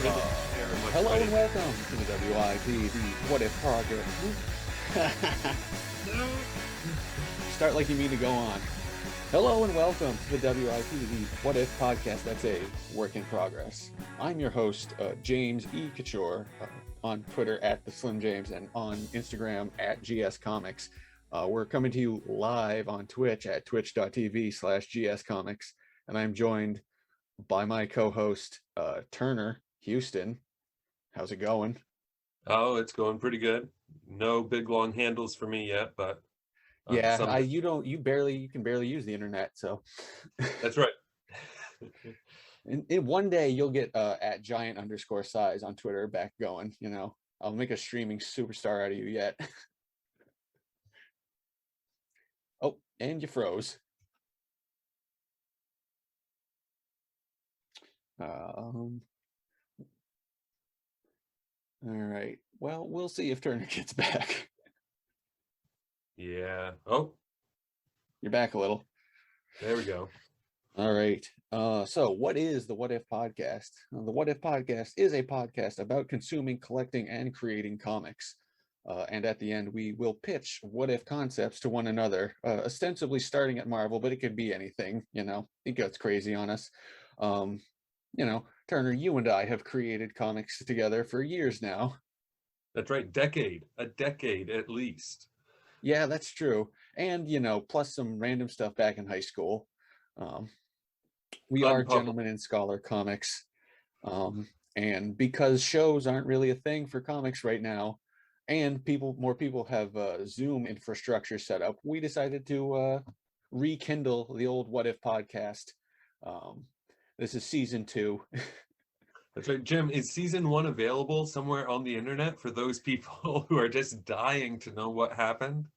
Hello and welcome to the WIP, the What If Project. Start like you mean to go on. Hello and welcome to the WIP, the What If Podcast. That's a work in progress. I'm your host, James E. Couture, on Twitter at the Slim James and on Instagram at GS Comics. We're coming to you live on Twitch at twitch.tv/GS Comics, and I'm joined by my co-host, Turner Huston. How's it going? Oh, it's going pretty good. No big long handles for me yet, but yeah, you can barely use the internet, so that's right. in one day you'll get at giant_size on Twitter back going. You know, I'll make a streaming superstar out of you yet. Oh, and you froze. All right. Well, we'll see if Turner gets back. Yeah. Oh, You're back a little. there we go. All right. So what is the What If Podcast? The What If Podcast is a podcast about consuming, collecting, and creating comics. And at the end, we will pitch what if concepts to one another, ostensibly starting at Marvel, but it could be anything, you know, it gets crazy on us. Turner, you and I have created comics together for years now. That's right. A decade at least. Yeah, that's true. And, plus some random stuff back in high school. We are Gentlemen in Scholar Comics. And because shows aren't really a thing for comics right now, and more people have Zoom infrastructure set up, we decided to rekindle the old What If podcast. This is season 2. That's right. Jim, is season 1 available somewhere on the internet for those people who are just dying to know what happened?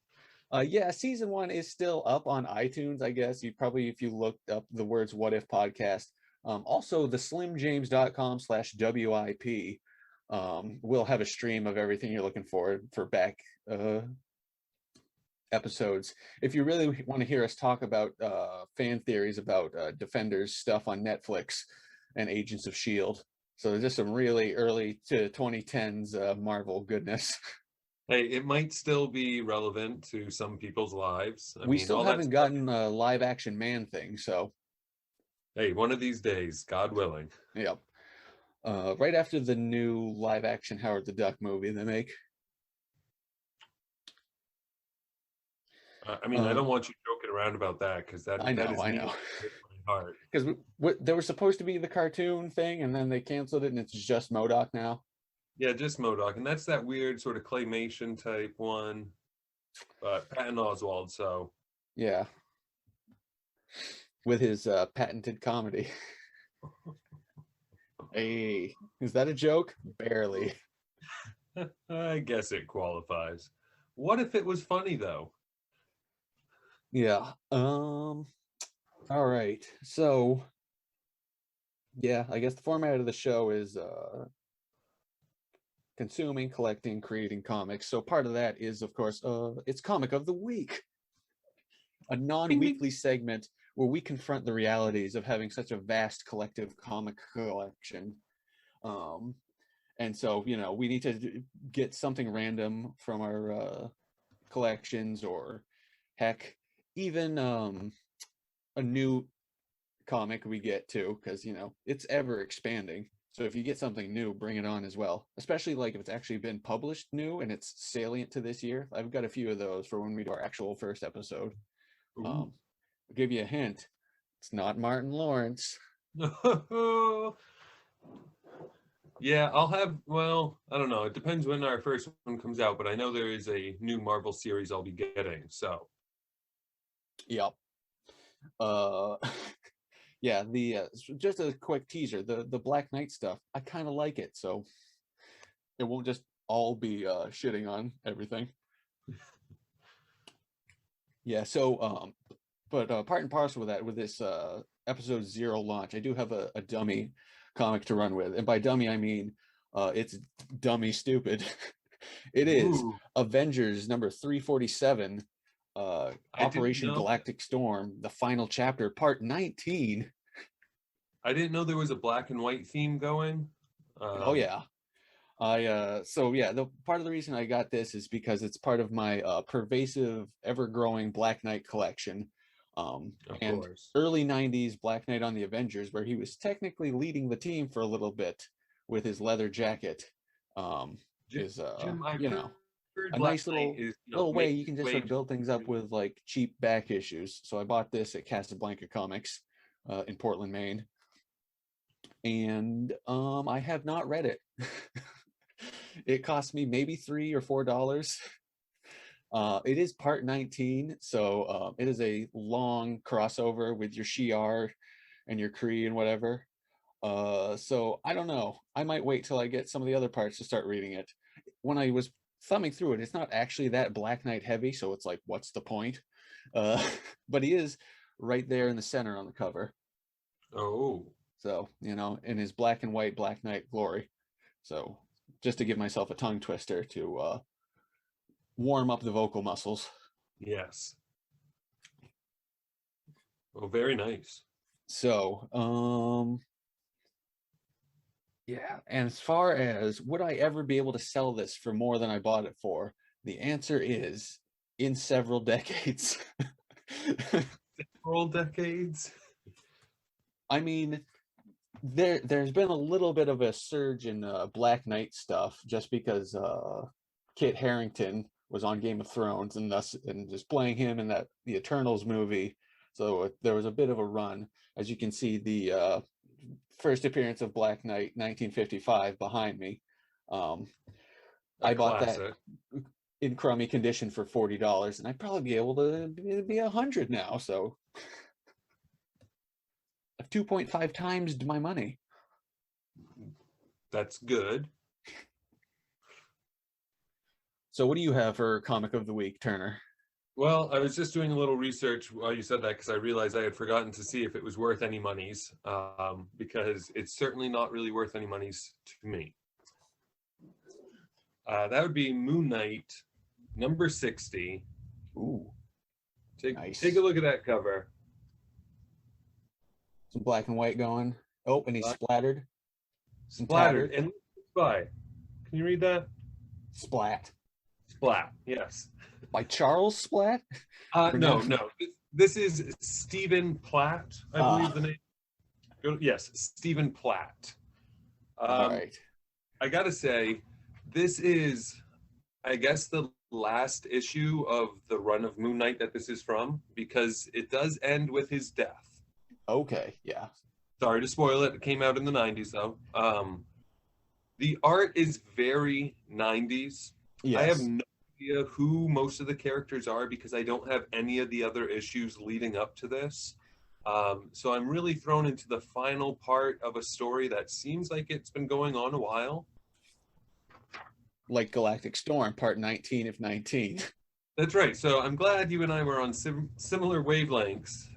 Yeah, season 1 is still up on iTunes, I guess. You probably, if you looked up the words What If Podcast. Also, the slimjames.com/WIP will have a stream of everything you're looking for back episodes. If you really want to hear us talk about fan theories about Defenders stuff on Netflix and Agents of S.H.I.E.L.D. So there's just some really early to 2010s Marvel goodness. Hey, it might still be relevant to some people's lives. We still haven't gotten a live action Man Thing, so hey, one of these days, God willing. Yep. Right after the new live action Howard the Duck movie they make. I don't want you joking around about that, because that I know. my heart. Because there was supposed to be the cartoon thing, and then they canceled it, and it's just MODOK now. Yeah, just MODOK, and that's that weird sort of claymation type one, but Patton Oswalt. So yeah, with his patented comedy. Hey, is that a joke? Barely. I guess it qualifies. What if it was funny though? Yeah. All right. So, yeah, I guess the format of the show is consuming, collecting, creating comics. So part of that is, of course, it's Comic of the Week, a non-weekly segment where we confront the realities of having such a vast collective comic collection. And so, we need to get something random from our collections, or heck, even a new comic we get too, because, it's ever expanding. So if you get something new, bring it on as well, especially like if it's actually been published new and it's salient to this year. I've got a few of those for when we do our actual first episode. I'll give you a hint. It's not Martin Lawrence. Yeah, I don't know. It depends when our first one comes out, but I know there is a new Marvel series I'll be getting, so. Yep. Yeah, just a quick teaser, the Black Knight stuff, I kind of like it, so it won't just all be shitting on everything. Yeah, so but part and parcel with that, with this episode 0 launch, I do have a dummy comic to run with, and by dummy I mean it's dummy stupid. It is Avengers number 347, Operation Galactic Storm, the final chapter, part 19. I didn't know there was a black and white theme going. Oh yeah. So yeah, the part of the reason I got this is because it's part of my pervasive, ever-growing Black Knight collection. Of And course. early 90s Black Knight on the Avengers, where he was technically leading the team for a little bit with his leather jacket, is Jim, I've heard a Black nice Knight little is, way making you can his just way sort of to build things up with like cheap back issues. So I bought this at Casablanca Comics in Portland, Maine, and I have not read it. It cost me maybe $3 or $4. It is part 19, so it is a long crossover with your Shi'ar and your Kree and whatever. So I don't know. I might wait till I get some of the other parts to start reading it. When I was thumbing through it, it's not actually that Black Knight heavy, so it's like, what's the point? Uh, but he is right there in the center on the cover. Oh, So, in his black and white Black Knight glory. So just to give myself a tongue twister to warm up the vocal muscles. yes. Oh, very nice. So, yeah. And as far as would I ever be able to sell this for more than I bought it for, the answer is in several decades. Several decades. I mean, there's been a little bit of a surge in Black Knight stuff just because Kit Harington was on Game of Thrones and just playing him in the Eternals movie. So there was a bit of a run. As you can see, the first appearance of Black Knight, 1955, behind me. A I bought that classic. in crummy condition for $40, and I'd probably be able to be 100 now. So I've 2.5 times my money. That's good. So what do you have for comic of the week, Turner? Well, I was just doing a little research while you said that because I realized I had forgotten to see if it was worth any monies, because it's certainly not really worth any monies to me. That would be Moon Knight, number 60. Ooh, nice. Take a look at that cover. Some black and white going. Oh, and he's splattered. Splattered. And by. Can you read that? Splat. Splat, yes. By Charles Splat? No. This is Stephen Platt, I believe the name. Yes, Stephen Platt. All right. I gotta say, this is, I guess, the last issue of the run of Moon Knight that this is from, because it does end with his death. Okay, yeah. Sorry to spoil it. It came out in the 90s, though. The art is very 90s. Yes. I have no idea who most of the characters are because I don't have any of the other issues leading up to this. So I'm really thrown into the final part of a story that seems like it's been going on a while. Like Galactic Storm, part 19 of 19. That's right. So I'm glad you and I were on similar wavelengths.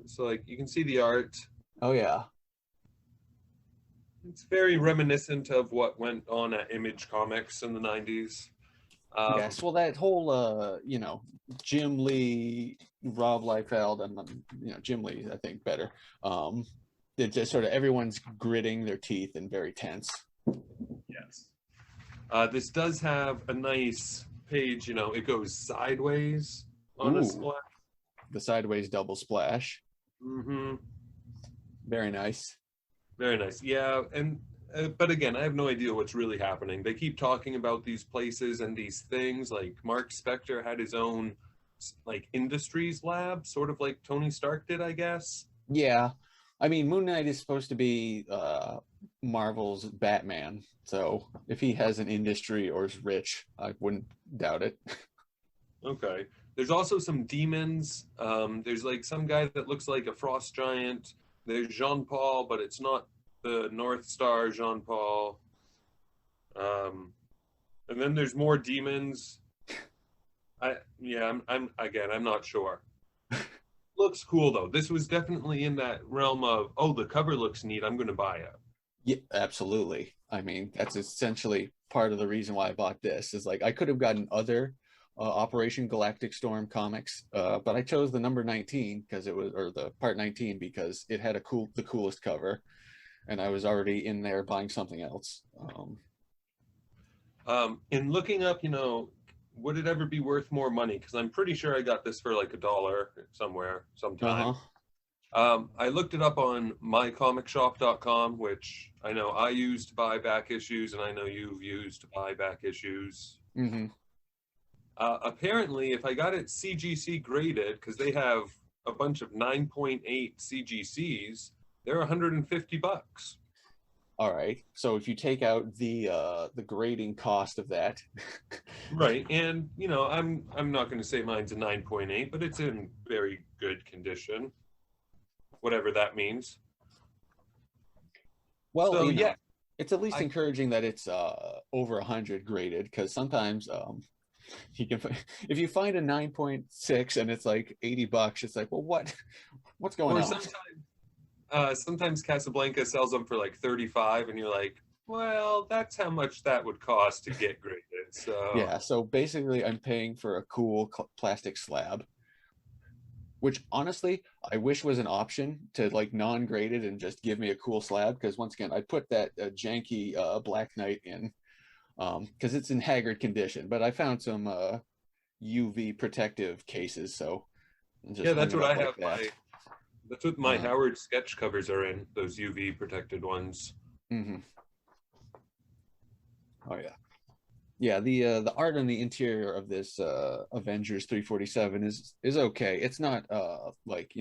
So like you can see the art. Oh yeah. It's very reminiscent of what went on at Image Comics in the 90s. Yes, well, that whole, Jim Lee, Rob Liefeld, and, Jim Lee, I think, better. It just sort of everyone's gritting their teeth and very tense. Yes. This does have a nice page, it goes sideways on a splash. The sideways double splash. Mm-hmm. Very nice. Very nice. Yeah, and but again, I have no idea what's really happening. They keep talking about these places and these things. Like Mark Spector had his own like industries lab, sort of like Tony Stark did, I guess. Yeah, I mean, Moon Knight is supposed to be Marvel's Batman. So if he has an industry or is rich, I wouldn't doubt it. Okay. There's also some demons. There's like some guy that looks like a frost giant. There's Jean Paul, but it's not the North Star Jean Paul. And then there's more demons. I'm not sure. Looks cool though. This was definitely in that realm of, oh, the cover looks neat, I'm going to buy it. Yeah, absolutely. I mean, that's essentially part of the reason why I bought this. Is like I could have gotten other Operation Galactic Storm comics, but I chose the number 19 because it was, or the part 19 because it had the coolest cover. and I was already in there buying something else. In looking up, would it ever be worth more money? Because I'm pretty sure I got this for like $1 somewhere, sometime. Uh-huh. I looked it up on mycomicshop.com, which I know I use to buy back issues, and I know you've used to buy back issues. Mm-hmm. Apparently, if I got it CGC graded, because they have a bunch of 9.8 CGCs, they're $150. All right. So if you take out the grading cost of that, Right, and I'm not going to say mine's a 9.8, but it's in very good condition, whatever that means. well, So yeah, it's at least I encouraging that it's over 100 graded, because sometimes you can if you find a 9.6 and it's like $80, it's like, well, what's going or on? sometimes Casablanca sells them for like 35, and you're like, well, that's how much that would cost to get graded. So Yeah, so basically I'm paying for a cool plastic slab, which honestly I wish was an option to like non-graded and just give me a cool slab, because once again I put that janky Black Knight in because it's in haggard condition, but I found some UV protective cases, so I just yeah, hung that's it what I up like have that. that's what my Uh, Howard sketch covers are in, those UV protected ones. mhm. Oh yeah. Yeah, the art on the interior of this Avengers 347 is okay. It's not like,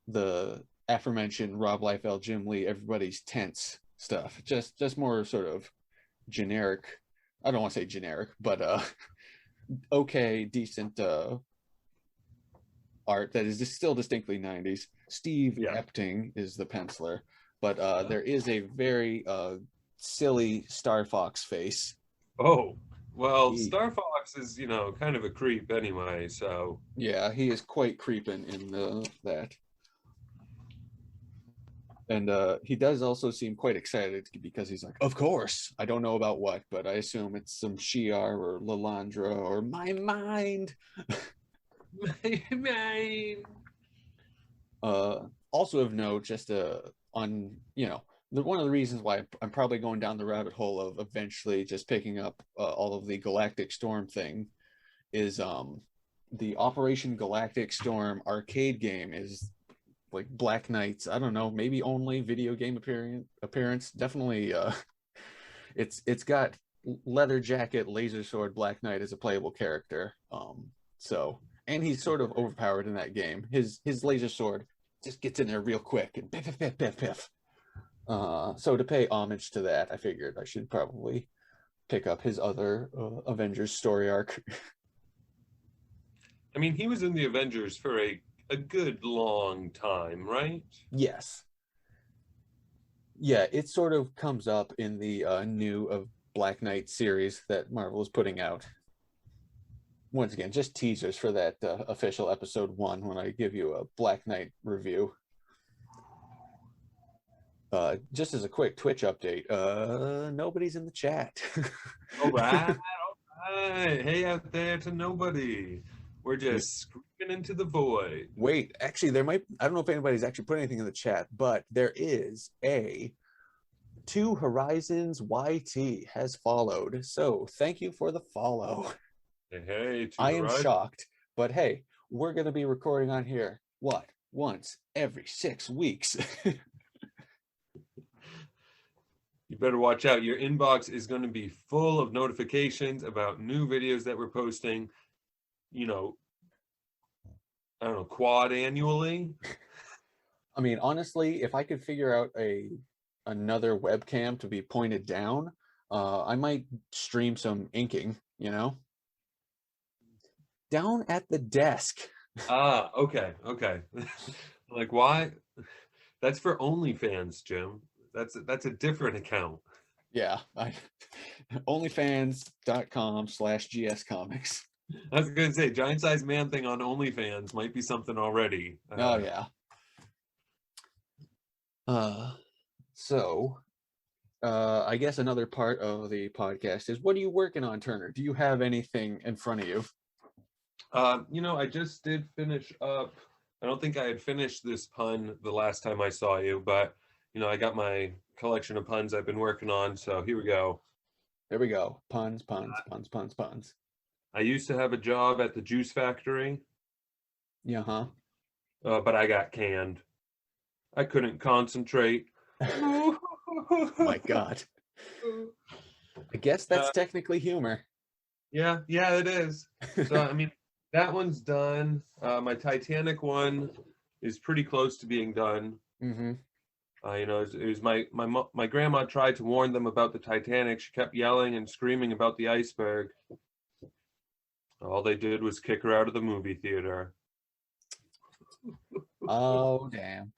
the aforementioned Rob Liefeld, Jim Lee, everybody's tense stuff. Just more sort of generic. I don't want to say generic, but okay, decent art that is just still distinctly 90s. Steve Yeah. Epting is the penciler, but there is a very silly Star Fox face. Oh, well, He, Star Fox is, kind of a creep anyway, so. yeah, he is quite creeping in that. And he does also seem quite excited because he's like, of course, I don't know about what, but I assume it's some Shi'ar or Lalandra or my mind. Mine. Also of note, just on, one of the reasons why I'm probably going down the rabbit hole of eventually just picking up all of the Galactic Storm thing is the Operation Galactic Storm arcade game is like Black Knight's, I don't know, maybe only video game appearance. Definitely it's got leather jacket, laser sword Black Knight as a playable character. So, and he's sort of overpowered in that game. His laser sword just gets in there real quick and piff piff piff piff piff. So to pay homage to that, I figured I should probably pick up his other Avengers story arc. I mean, he was in the Avengers for a good long time, right? Yes. Yeah, it sort of comes up in the new of Black Knight series that Marvel is putting out. Once again, just teasers for that official episode 1 when I give you a Black Knight review. Just as a quick Twitch update, nobody's in the chat. All right, all right. Hey, out there to nobody. We're just screaming into the void. Wait, actually, I don't know if anybody's actually put anything in the chat, but there is a Two Horizons YT has followed. So thank you for the follow. Hey, to I the am right. shocked, but hey, we're going to be recording on here, what, once every 6 weeks. You better watch out. Your inbox is going to be full of notifications about new videos that we're posting, I don't know, quad annually. I mean, honestly, if I could figure out another webcam to be pointed down, I might stream some inking, down at the desk. Ah, okay. Like, why? That's for OnlyFans, Jim. That's a different account. Yeah, onlyfans.com/gscomics. I was gonna say, giant size man thing on OnlyFans might be something already. Oh yeah. So I guess another part of the podcast is, what are you working on, Turner? Do you have anything in front of you? I just did finish up. I don't think I had finished this pun the last time I saw you, but I got my collection of puns I've been working on, so here we go. There we go. Puns, puns, puns, puns, puns. I used to have a job at the juice factory, Yeah, huh? but I got canned. I couldn't concentrate. My God. I guess that's Uh, technically humor. yeah, it is. So, I mean, that one's done. My Titanic one is pretty close to being done. Mm-hmm. It was my grandma tried to warn them about the Titanic. She kept yelling and screaming about the iceberg. All they did was kick her out of the movie theater. Oh, damn.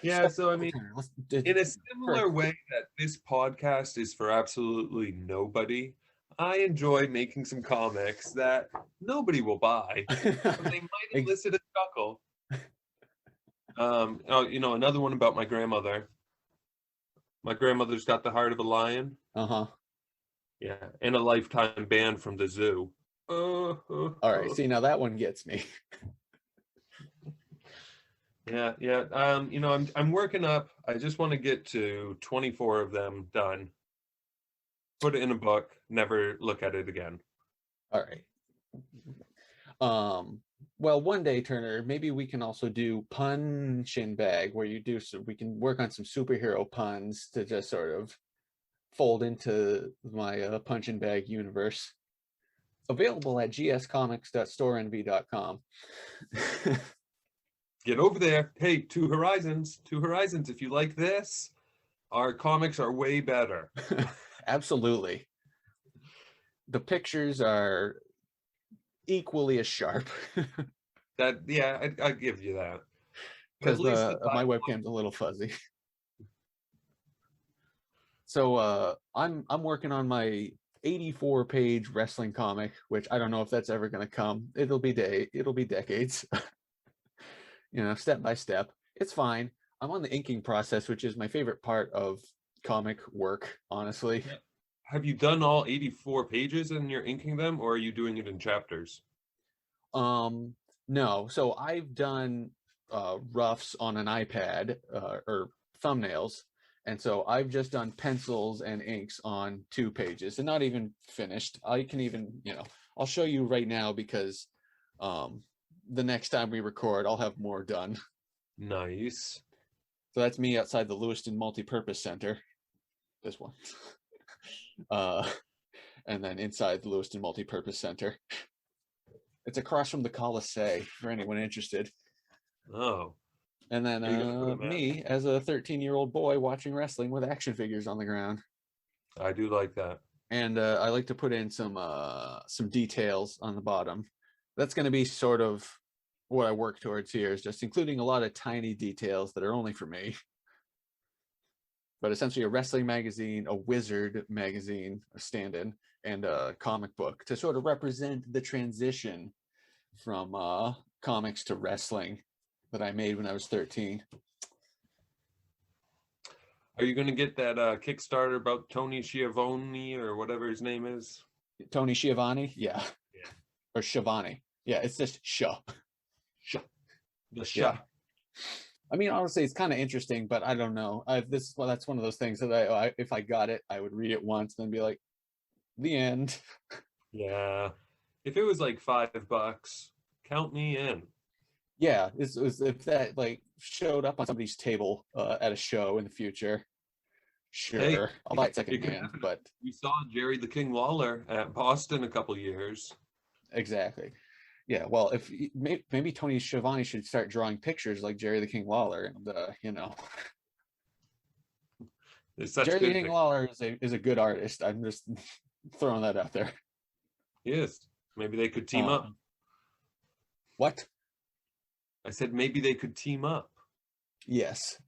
Yeah, so I mean, Turner, in a similar way that this podcast is for absolutely nobody, I enjoy making some comics that nobody will buy, but they might elicit a chuckle. Another one about my grandmother. My grandmother's got the heart of a lion. Uh-huh. Yeah, and a lifetime ban from the zoo. All right, see, now that one gets me. Yeah. I'm working up. I just want to get to 24 of them done. Put it in a book. Never look at it again. All right. Well, one day, Turner, maybe we can also do Punchin Bag, where we can work on some superhero puns to just sort of fold into my Punchin Bag universe. Available at gscomics.storenvy.com. Get over there. Hey, Two Horizons. If you like this, our comics are way better. Absolutely. The pictures are equally as sharp. I give you that. Because my webcam's a little fuzzy. So I'm working on my 84-page wrestling comic, which I don't know if that's ever going to come. It'll be decades. Step by step. It's fine. I'm on the inking process, which is my favorite part of comic work, honestly. Have you done all 84 pages and you're inking them, or are you doing it in chapters? No. So I've done roughs on an iPad or thumbnails. And so I've just done pencils and inks on 2 pages and not even finished. I can even, I'll show you right now because the next time we record, I'll have more done. Nice. So that's me outside the Lewiston Multipurpose Center. This one. And then inside the Lewiston Multipurpose Center. It's across from the Coliseum for anyone interested. Oh. And then me as a 13-year-old boy watching wrestling with action figures on the ground. I do like that. And I like to put in some details on the bottom. That's going to be sort of what I work towards here, is just including a lot of tiny details that are only for me. But essentially a wrestling magazine, a wizard magazine, a stand-in, and a comic book to sort of represent the transition from comics to wrestling that I made when I was 13. Are you going to get that Kickstarter about Tony Schiavone or whatever his name is? Tony Schiavone? Yeah. Or Schiavone. Yeah, it's just Sha. The Sha. Yeah. I mean, honestly, it's kind of interesting, but I don't know. That's one of those things that if I got it, I would read it once and then be like, the end. Yeah. If it was like $5, count me in. Yeah, if that showed up on somebody's table at a show in the future, sure, hey, I'll buy it secondhand. But we saw Jerry the King Lawler at Boston a couple years. Exactly. Yeah, well, if maybe Tony Schiavone should start drawing pictures like Jerry the King Lawler, and Jerry the King Lawler is a good artist. I'm just throwing that out there. Yes, maybe they could team up. What? I said maybe they could team up. Yes,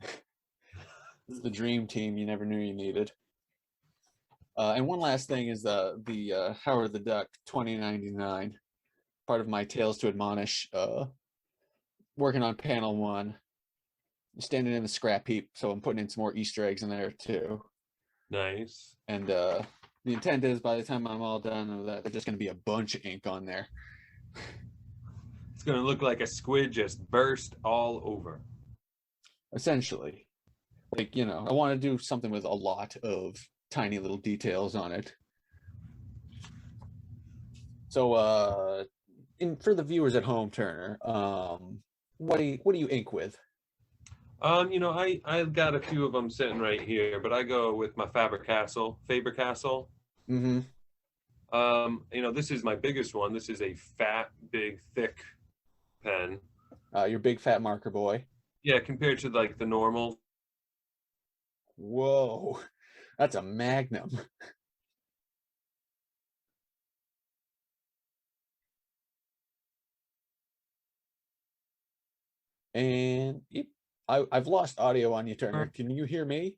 it's the dream team you never knew you needed. And one last thing is the Howard the Duck 2099. Part of my Tales to Admonish, working on panel 1, standing in the scrap heap, so I'm putting in some more Easter eggs in there too. Nice. And the intent is by the time I'm all done with that, there's just going to be a bunch of ink on there. It's going to look like a squid just burst all over. essentially. Like, I want to do something with a lot of tiny little details on it. So, for the viewers at home, Turner, what do you ink with? I got a few of them sitting right here, but I go with my Faber-Castell. Mm-hmm. This is my biggest one. This is a fat, big, thick pen. Your big fat marker boy. Yeah, compared to like the normal. Whoa, that's a magnum. And yep, I've lost audio on you, Turner. Can you hear me?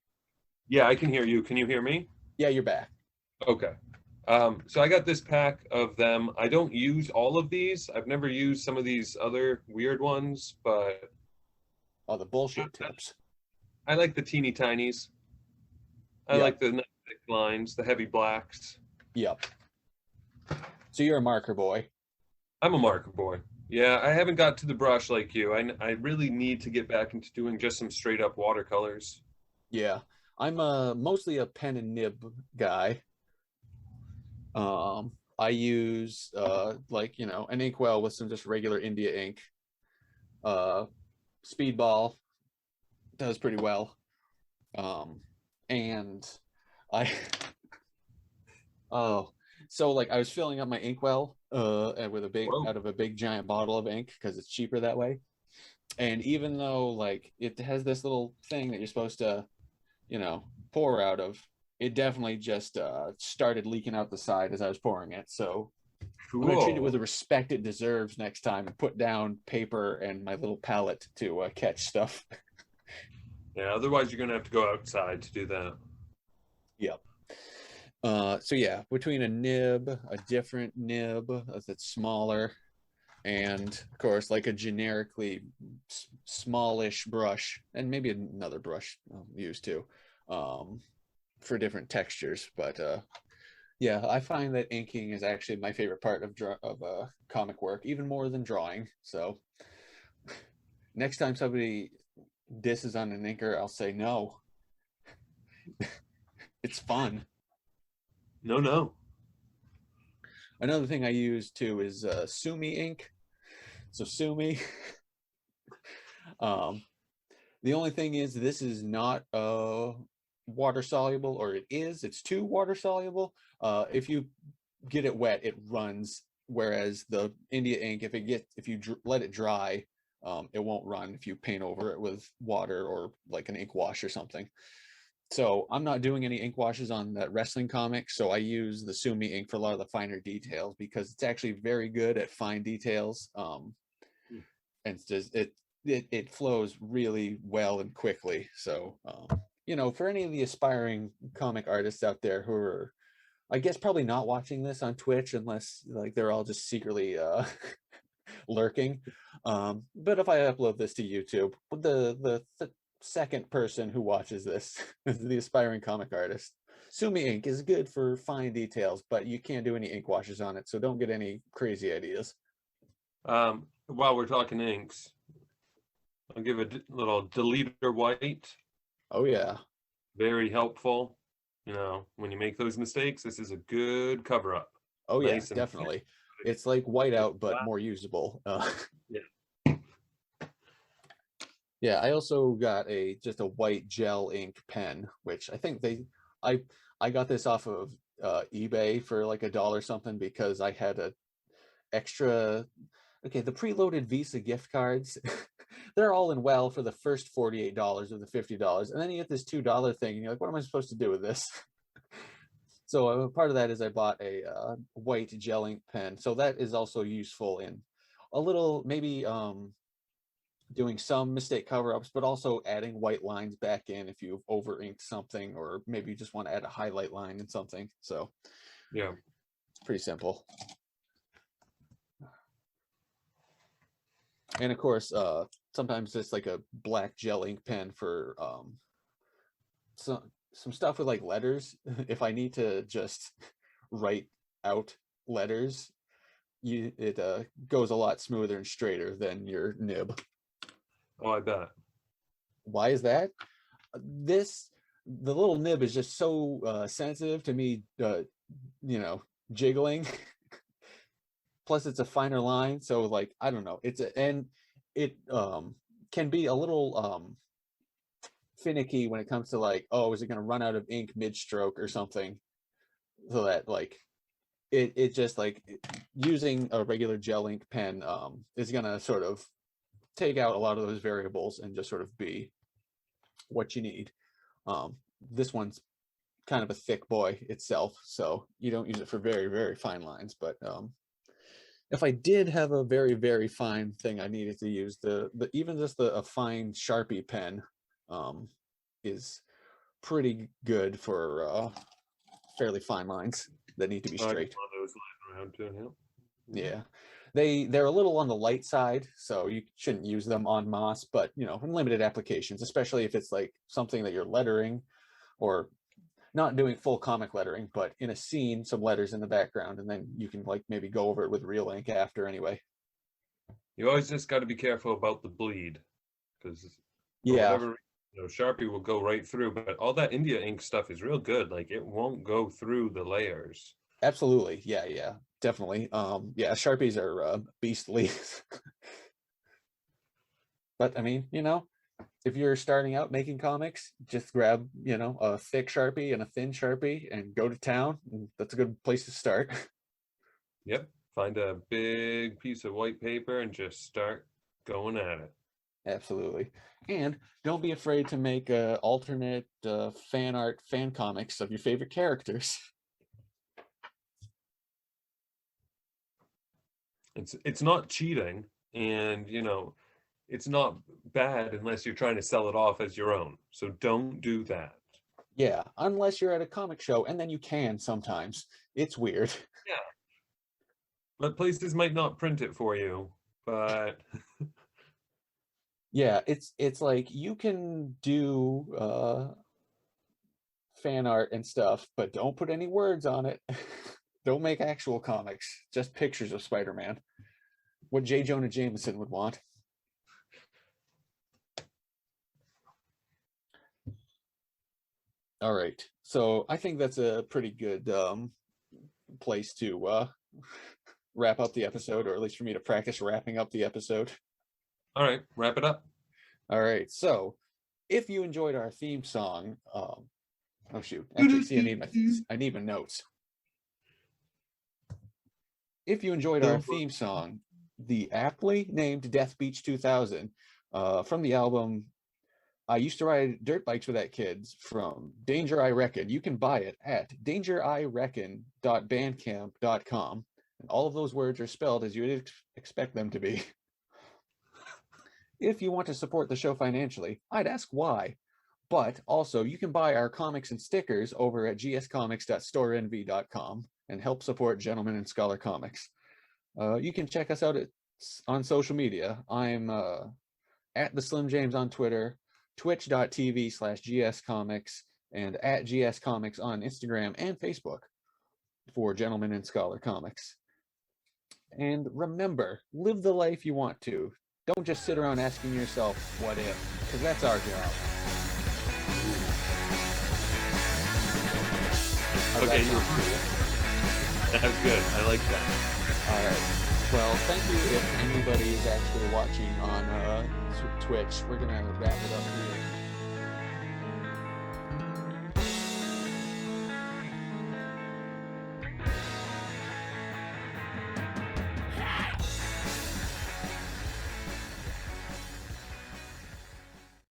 Yeah, I can hear you. Can you hear me? Yeah, you're back. Okay. So I got this pack of them. I don't use all of these. I've never used some of these other weird ones, but Oh, the bullshit tips. I like the teeny tinies. I Yep, like the nice thick lines, the heavy blacks. yep. So you're a marker boy. I'm a marker boy. Yeah, I haven't got to the brush like you. I really need to get back into doing just some straight up watercolors. Yeah, I'm mostly a pen and nib guy. I use like an inkwell with some just regular India ink. Uh, Speedball does pretty well. And I oh, so like I was filling up my inkwell and with a big Whoa. out of a big giant bottle of ink because it's cheaper that way. And even though like it has this little thing that you're supposed to, pour out of, it definitely just started leaking out the side as I was pouring it. So I'm gonna treat it with Cool. the respect it deserves next time and put down paper and my little palette to catch stuff. Yeah, otherwise you're gonna have to go outside to do that. Yep. So yeah, between a nib, a different nib that's smaller, and of course like a generically smallish brush, and maybe another brush I'll use too, um, for different textures. But yeah, I find that inking is actually my favorite part of comic work, even more than drawing. So next time somebody disses on an inker, I'll say no. It's fun. No, no. Another thing I use too is Sumi ink. So Sumi, um, the only thing is this is not water soluble, or it's too water soluble. If you get it wet, it runs. Whereas the India ink, if you let it dry, it won't run if you paint over it with water or like an ink wash or something. So I'm not doing any ink washes on that wrestling comic. So I use the Sumi ink for a lot of the finer details because it's actually very good at fine details. And it's just it flows really well and quickly. So for any of the aspiring comic artists out there who are, I guess, probably not watching this on Twitch unless like they're all just secretly lurking. But if I upload this to YouTube, the second person who watches this is the aspiring comic artist. Sumi ink is good for fine details, but you can't do any ink washes on it, so don't get any crazy ideas. While we're talking inks, I'll give a little deleter white. Oh yeah. Very helpful. When you make those mistakes, this is a good cover up. Oh yeah, Nice and definitely. It's like whiteout, but more usable. yeah. Yeah, I also got just a white gel ink pen, which I think I I got this off of eBay for like $1 something because I had a extra. Okay, the preloaded Visa gift cards, they're all in well for the first $48 of the $50, and then you get this $2 thing, and you're like, what am I supposed to do with this? So part of that is I bought a white gel ink pen. So that is also useful in a little, maybe doing some mistake cover-ups, but also adding white lines back in if you've over inked something, or maybe you just want to add a highlight line in something. So Yeah. pretty simple. And of course, sometimes it's like a black gel ink pen for some stuff with like letters. If I need to just write out letters, it goes a lot smoother and straighter than your nib. Oh, I bet. Why is that? The little nib is just so sensitive to me, jiggling. Plus it's a finer line, so like I don't know, it can be a little finicky when it comes to like, oh, is it going to run out of ink mid-stroke or something, so that like it just like using a regular gel ink pen is going to sort of take out a lot of those variables and just sort of be what you need. This one's kind of a thick boy itself, so you don't use it for very, very fine lines. But if I did have a very, very fine thing I needed to use, even just a fine Sharpie pen is pretty good for fairly fine lines that need to be straight. One of those lying around too, yeah. They're a little on the light side, so you shouldn't use them en masse, but in limited applications, especially if it's like something that you're lettering, or not doing full comic lettering, but in a scene, some letters in the background, and then you can like maybe go over it with real ink after anyway. You always just got to be careful about the bleed, because whatever, Sharpie will go right through, but all that India ink stuff is real good. Like it won't go through the layers. Absolutely. Yeah, definitely. Sharpies are beastly. But I mean, if you're starting out making comics, just grab, a thick Sharpie and a thin Sharpie and go to town. And that's a good place to start. Yep. Find a big piece of white paper and just start going at it. Absolutely. And don't be afraid to make alternate fan art, fan comics of your favorite characters. It's not cheating, and it's not bad unless you're trying to sell it off as your own. So don't do that. Yeah, unless you're at a comic show, and then you can sometimes. It's weird. Yeah. But places might not print it for you, but yeah, it's like you can do fan art and stuff, but don't put any words on it. Don't make actual comics, just pictures of Spider-Man. What J. Jonah Jameson would want. All right, so I think that's a pretty good place to wrap up the episode, or at least for me to practice wrapping up the episode. All right, wrap it up. All right, so if you enjoyed our theme song, oh shoot, actually, see, I need my notes. If you enjoyed our theme song, the aptly named Death Beach 2000, from the album I Used to Ride Dirt Bikes with That Kids, from Danger I Reckon, you can buy it at dangerireckon.bandcamp.com. And all of those words are spelled as you would expect them to be. If you want to support the show financially, I'd ask why. But also, you can buy our comics and stickers over at gscomics.storenvy.com and help support Gentleman and Scholar Comics. You can check us out on social media. I'm at the Slim James on Twitter, twitch.tv/gscomics, and at gscomics on Instagram and Facebook for Gentleman and Scholar Comics. And remember, live the life you want to. Don't just sit around asking yourself, what if? Because that's our job. Okay, that was good. I like that. All right. Well, thank you if anybody is actually watching on Twitch. We're going to wrap it up here.